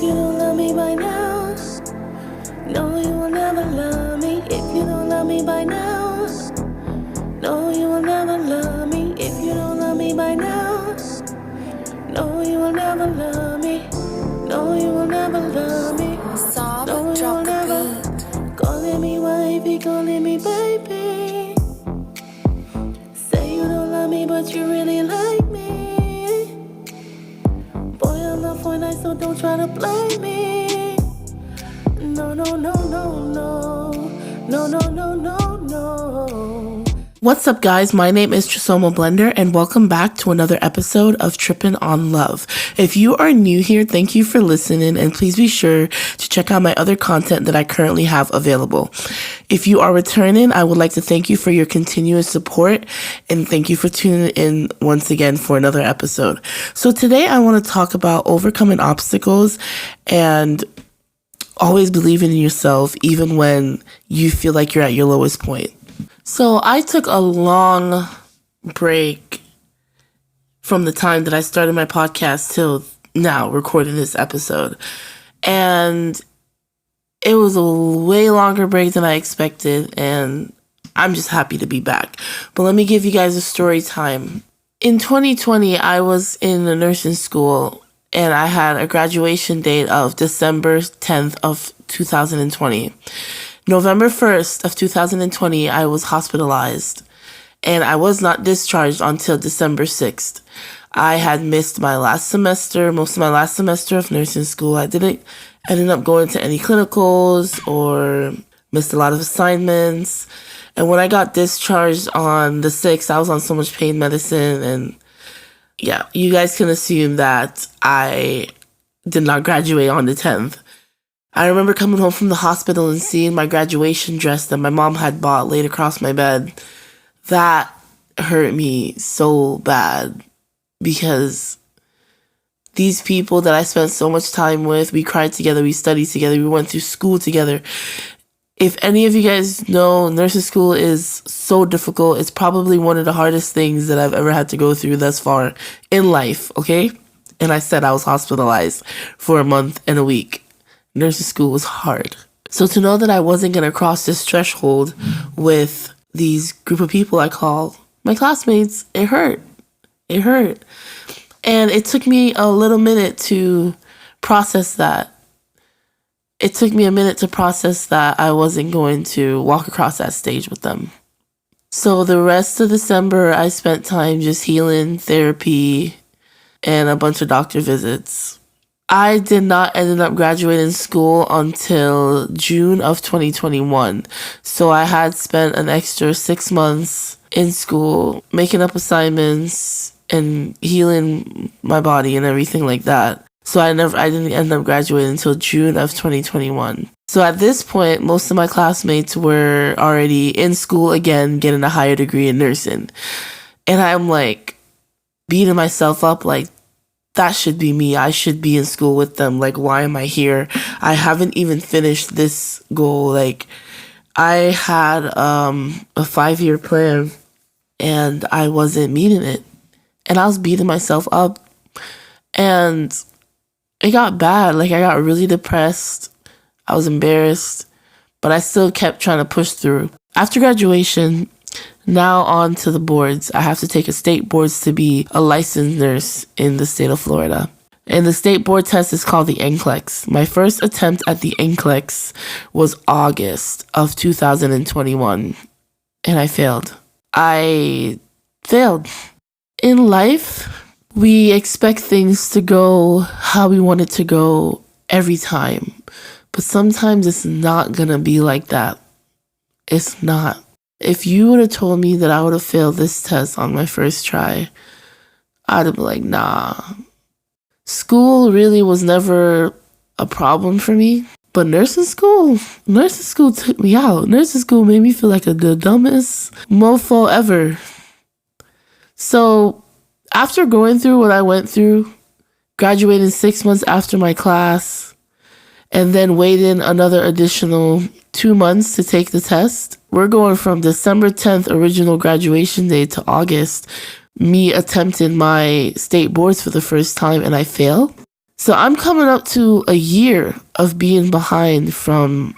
you don't love me by now, no, you will never love me. If you don't love me by now, no, you will never love me. If you don't love me by now, no, you will never love me. No, you will never love me. No, you will never. Calling me wifey, calling me baby. Say you don't love me, but you really like me. Boy, I'm not for nice, so don't try to blame me. No, no, no, no, no. No, no, no, no, no. What's up, guys? My name is Chisomo Blender, and welcome back to another episode of Trippin' on Love. If you are new here, thank you for listening, and please be sure to check out my other content that I currently have available. If you are returning, I would like to thank you for your continuous support, and thank you for tuning in once again for another episode. So today I want to talk about overcoming obstacles and always believing in yourself, even when you feel like you're at your lowest point. So I took a long break from the time that I started my podcast till now recording this episode. And it was a way longer break than I expected, and I'm just happy to be back. But let me give you guys a story time. In 2020, I was in a nursing school, and I had a graduation date of December 10th of 2020. November 1st of 2020, I was hospitalized, and I was not discharged until December 6th. I had missed my last semester, most of my last semester of nursing school. I didn't end up going to any clinicals or missed a lot of assignments. And when I got discharged on the 6th, I was on so much pain medicine, and yeah, you guys can assume that I did not graduate on the 10th. I remember coming home from the hospital and seeing my graduation dress that my mom had bought laid across my bed. That hurt me so bad because these people that I spent so much time with, we cried together, we studied together, we went through school together. If any of you guys know, nursing school is so difficult. It's probably one of the hardest things that I've ever had to go through thus far in life, okay? And I said I was hospitalized for a month and a week. Nursing school was hard. So to know that I wasn't going to cross this threshold with these group of people I call my classmates, it hurt. It hurt. And it took me a little minute to process that. It took me a minute to process that I wasn't going to walk across that stage with them. So the rest of December, I spent time just healing, therapy, and a bunch of doctor visits. I did not end up graduating school until June of 2021. So I had spent an extra 6 months in school, making up assignments and healing my body and everything like that. So I didn't end up graduating until June of 2021. So at this point, most of my classmates were already in school again, getting a higher degree in nursing. And I'm like beating myself up like, that should be me. I should be in school with them. Like, why am I here? I haven't even finished this goal. Like, I had a 5-year plan and I wasn't meeting it. And I was beating myself up. And it got bad. Like, I got really depressed. I was embarrassed. But I still kept trying to push through. After graduation, now on to the boards. I have to take a state boards to be a licensed nurse in the state of Florida. And the state board test is called the NCLEX. My first attempt at the NCLEX was August of 2021. And I failed. I failed. In life, we expect things to go how we want it to go every time. But sometimes it's not gonna be like that. It's not. If you would have told me that I would have failed this test on my first try, I'd have been like, nah. School really was never a problem for me. But nursing school took me out. Nursing school made me feel like the dumbest mofo ever. So after going through what I went through, graduating 6 months after my class, and then waiting another additional 2 months to take the test. We're going from December 10th original graduation day to August, me attempting my state boards for the first time and I fail. So I'm coming up to a year of being behind from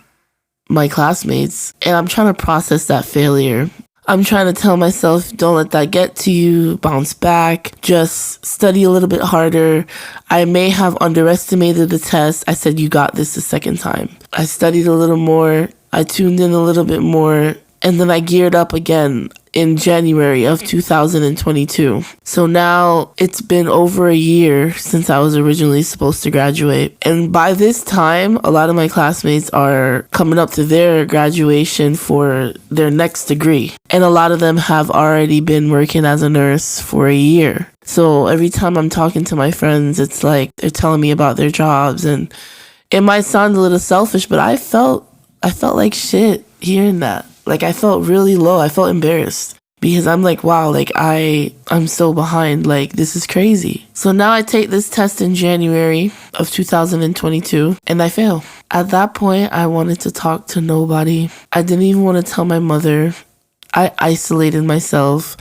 my classmates, and I'm trying to process that failure. I'm trying to tell myself, don't let that get to you, bounce back, just study a little bit harder. I may have underestimated the test. I said, you got this the second time. I studied a little more. I tuned in a little bit more. And then I geared up again in January of 2022. So now it's been over a year since I was originally supposed to graduate. And by this time, a lot of my classmates are coming up to their graduation for their next degree. And a lot of them have already been working as a nurse for a year. So every time I'm talking to my friends, it's like they're telling me about their jobs. And it might sound a little selfish, but I felt like shit hearing that. Like, I felt really low. I felt embarrassed because I'm like, wow, like I'm so behind. Like, this is crazy. So now I take this test in January of 2022 and I fail. At that point, I wanted to talk to nobody. I didn't even want to tell my mother. I isolated myself.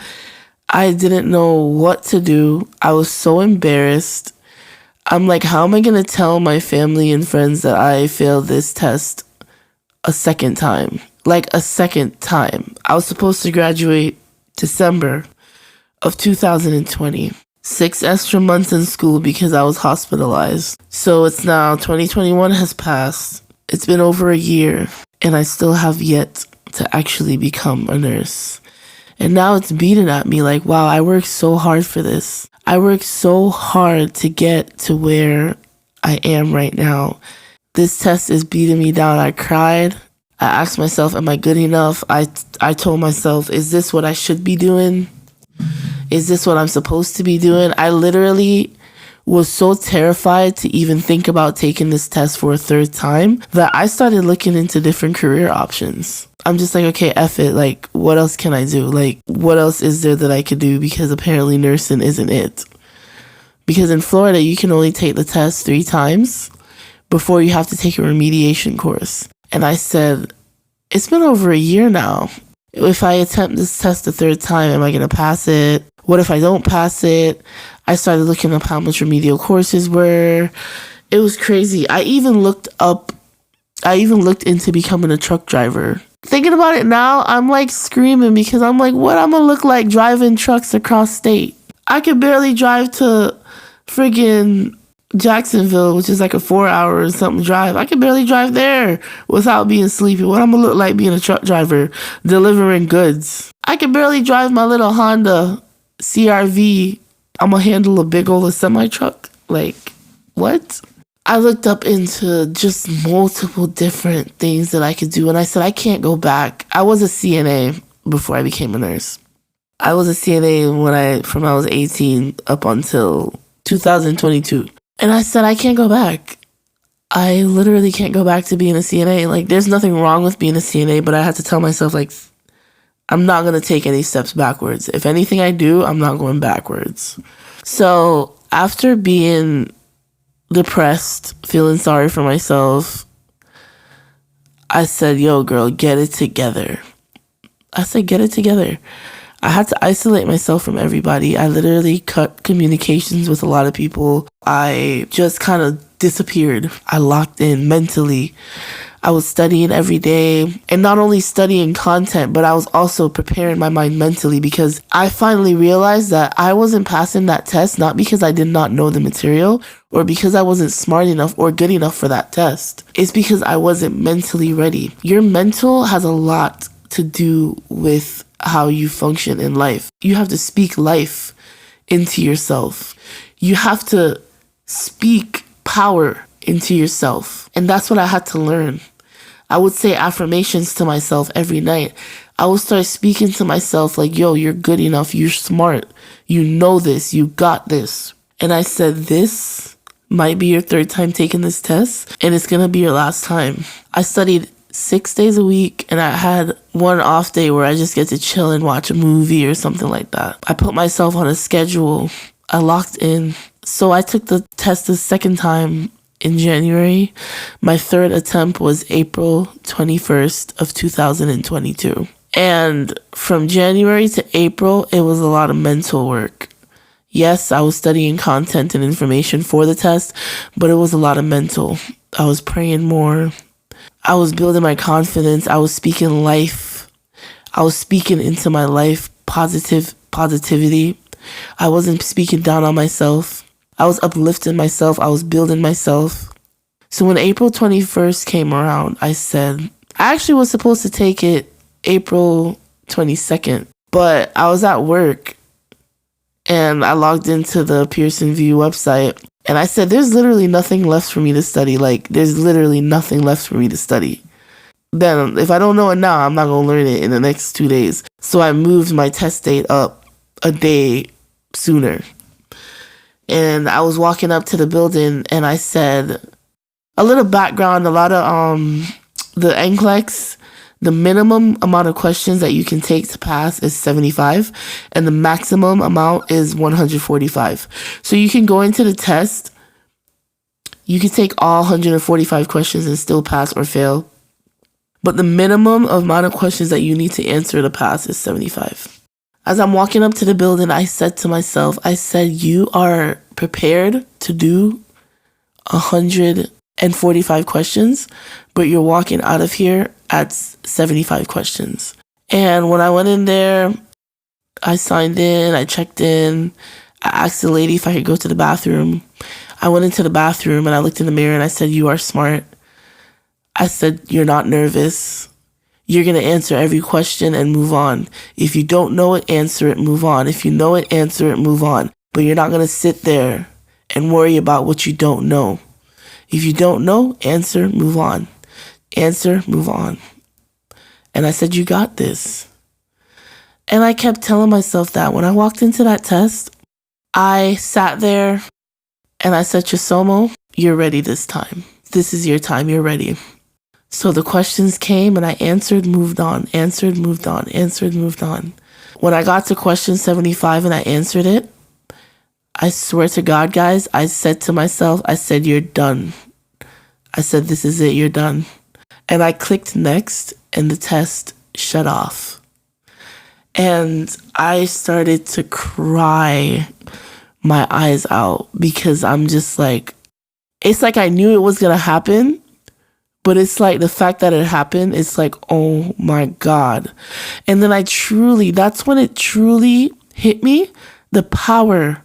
I didn't know what to do. I was so embarrassed. I'm like, how am I going to tell my family and friends that I failed this test a second time? Like a second time. I was supposed to graduate December of 2020. 6 extra months in school because I was hospitalized. So it's now 2021 has passed. It's been over a year and I still have yet to actually become a nurse. And now it's beating at me like, wow, I worked so hard for this. I worked so hard to get to where I am right now. This test is beating me down. I cried. I asked myself, am I good enough? I told myself, is this what I should be doing? Is this what I'm supposed to be doing? I literally was so terrified to even think about taking this test for a third time that I started looking into different career options. I'm just like, okay, F it. Like, what else can I do? Like, what else is there that I could do? Because apparently nursing isn't it. Because in Florida, you can only take the test 3 times before you have to take a remediation course. And I said, it's been over a year now. If I attempt this test the third time, am I going to pass it? What if I don't pass it? I started looking up how much remedial courses were. It was crazy. I even looked into becoming a truck driver. Thinking about it now, I'm like screaming because I'm like, what I'm going to look like driving trucks across state? I could barely drive to friggin' Jacksonville, which is like a 4-hour or something drive. I could barely drive there without being sleepy. What I'm gonna look like being a truck driver delivering goods. I could barely drive my little Honda CRV. I'm gonna handle a big old semi truck. Like, what? I looked up into just multiple different things that I could do, and I said I can't go back. I was a CNA before I became a nurse. I was a CNA from I was 18 up until 2022. And I said, I can't go back. I literally can't go back to being a CNA. Like, there's nothing wrong with being a CNA, but I had to tell myself, like, I'm not going to take any steps backwards. If anything I do, I'm not going backwards. So after being depressed, feeling sorry for myself, I said, yo, girl, get it together. I said, get it together. I had to isolate myself from everybody. I literally cut communications with a lot of people. I just kind of disappeared. I locked in mentally. I was studying every day, and not only studying content, but I was also preparing my mind mentally because I finally realized that I wasn't passing that test not because I did not know the material or because I wasn't smart enough or good enough for that test. It's because I wasn't mentally ready. Your mental has a lot to do with how you function in life. You have to speak life into yourself. You have to speak power into yourself. And that's what I had to learn. I would say affirmations to myself every night. I would start speaking to myself like, yo, you're good enough. You're smart. You know this. You got this. And I said, this might be your third time taking this test, and it's going to be your last time. I studied 6 days a week, and I had one off day where I just get to chill and watch a movie or something like that. I put myself on a schedule. I locked in. So I took the test the second time in January. My third attempt was April 21st of 2022. And from January to April, it was a lot of mental work. Yes, I was studying content and information for the test, but it was a lot of mental. I was praying more. I was building my confidence. I was speaking life. I was speaking into my life positivity. I wasn't speaking down on myself. I was uplifting myself. I was building myself. So when April 21st came around, I said, I actually was supposed to take it April 22nd, but I was at work and I logged into the Pearson VUE website and I said, there's literally nothing left for me to study. Like, there's literally nothing left for me to study. Then if I don't know it now, I'm not going to learn it in the next 2 days. So I moved my test date up a day sooner. And I was walking up to the building and I said, a little background, a lot of the NCLEX, the minimum amount of questions that you can take to pass is 75 and the maximum amount is 145. So you can go into the test, you can take all 145 questions and still pass or fail. But the minimum amount of questions that you need to answer to pass is 75. As I'm walking up to the building, I said to myself, I said, you are prepared to do 145 questions, but you're walking out of here at 75 questions. And when I went in there, I signed in, I checked in, I asked the lady if I could go to the bathroom. I went into the bathroom and I looked in the mirror and I said, you are smart. I said, you're not nervous. You're going to answer every question and move on. If you don't know it, answer it, move on. If you know it, answer it, move on. But you're not going to sit there and worry about what you don't know. If you don't know, answer, move on. Answer, move on. And I said, you got this. And I kept telling myself that. When I walked into that test, I sat there and I said, Chisomo, you're ready this time. This is your time. You're ready. So the questions came and I answered, moved on, answered, moved on, answered, moved on. When I got to question 75 and I answered it, I swear to God, guys, I said to myself, I said, you're done. I said, this is it, you're done. And I clicked next and the test shut off. And I started to cry my eyes out because I'm just like, it's like I knew it was going to happen, but it's like the fact that it happened, it's like, oh my God. And then that's when it truly hit me, the power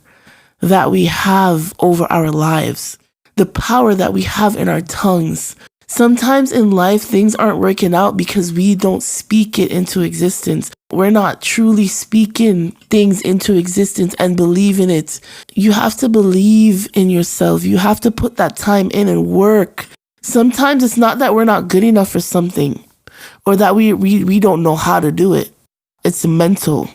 that we have over our lives, the power that we have in our tongues. Sometimes in life, things aren't working out because we don't speak it into existence. We're not truly speaking things into existence and believe in it. You have to believe in yourself. You have to put that time in and work. Sometimes it's not that we're not good enough for something or that we don't know how to do it. It's mental.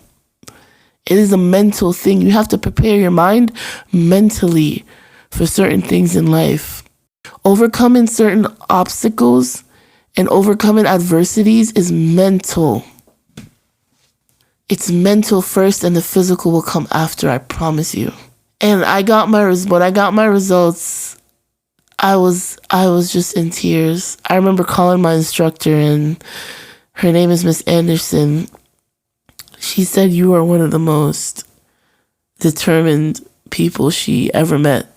It is a mental thing. You have to prepare your mind mentally for certain things in life. Overcoming certain obstacles and overcoming adversities is mental. It's mental first and the physical will come after, I promise you. And when I got my results, I was just in tears. I remember calling my instructor and her name is Miss Anderson. She said, you are one of the most determined people she ever met.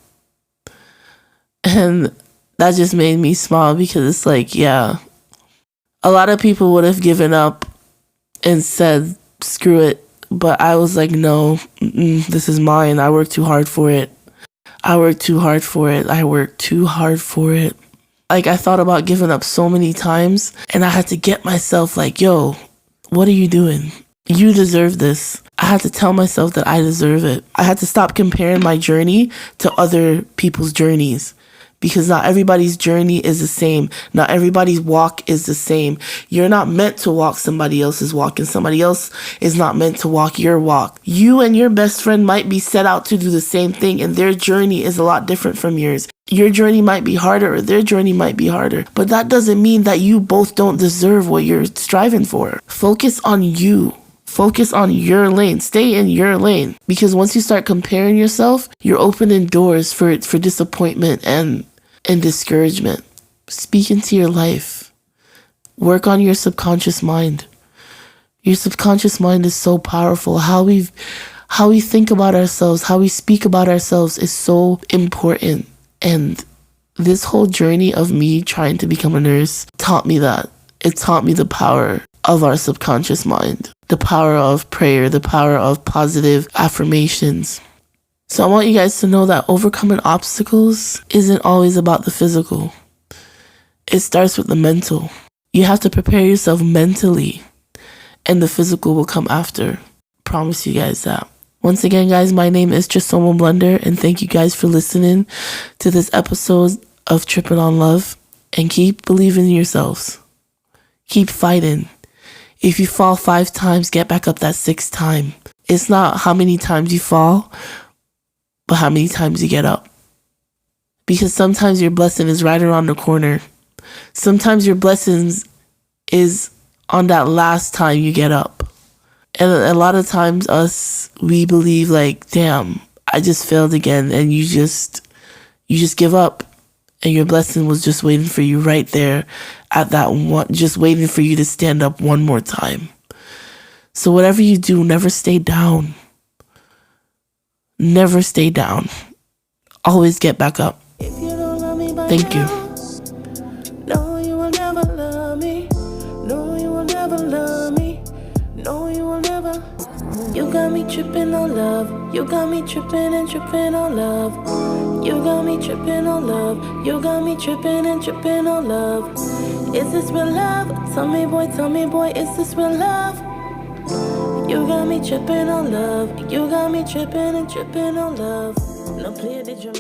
And that just made me smile because it's like, yeah, a lot of people would have given up and said, screw it. But I was like, no, this is mine. I worked too hard for it. I worked too hard for it. Like, I thought about giving up so many times and I had to get myself like, yo, what are you doing? You deserve this. I had to tell myself that I deserve it. I had to stop comparing my journey to other people's journeys because not everybody's journey is the same. Not everybody's walk is the same. You're not meant to walk somebody else's walk and somebody else is not meant to walk your walk. You and your best friend might be set out to do the same thing and their journey is a lot different from yours. Your journey might be harder or their journey might be harder, but that doesn't mean that you both don't deserve what you're striving for. Focus on you. Focus on your lane. Stay in your lane. Because once you start comparing yourself, you're opening doors for disappointment and discouragement. Speak into your life. Work on your subconscious mind. Your subconscious mind is so powerful. How How we think about ourselves, how we speak about ourselves is so important. And this whole journey of me trying to become a nurse taught me that. It taught me the power of our subconscious mind, the power of prayer, the power of positive affirmations. So I want you guys to know that overcoming obstacles isn't always about the physical. It starts with the mental. You have to prepare yourself mentally, and the physical will come after. Promise you guys that. Once again, guys, my name is Chisomo Blunder, and thank you guys for listening to this episode of Tripping on Love. And keep believing in yourselves. Keep fighting. If you fall 5 times, get back up that 6th time. It's not how many times you fall, but how many times you get up. Because sometimes your blessing is right around the corner. Sometimes your blessings is on that last time you get up. And a lot of times we believe like, damn, I just failed again. And you just give up. And your blessing was just waiting for you right there at that one, just waiting for you to stand up one more time. So whatever you do, never stay down. Never stay down. Always get back up. Thank you. No, you will never love me. No, you will never love me. No, you will never. You got me tripping on love. You got me tripping and tripping on love. You got me tripping on love. You got me tripping and tripping on love. Is this real love? Tell me, boy, is this real love? You got me tripping on love. You got me tripping and tripping on love. No, clear, did you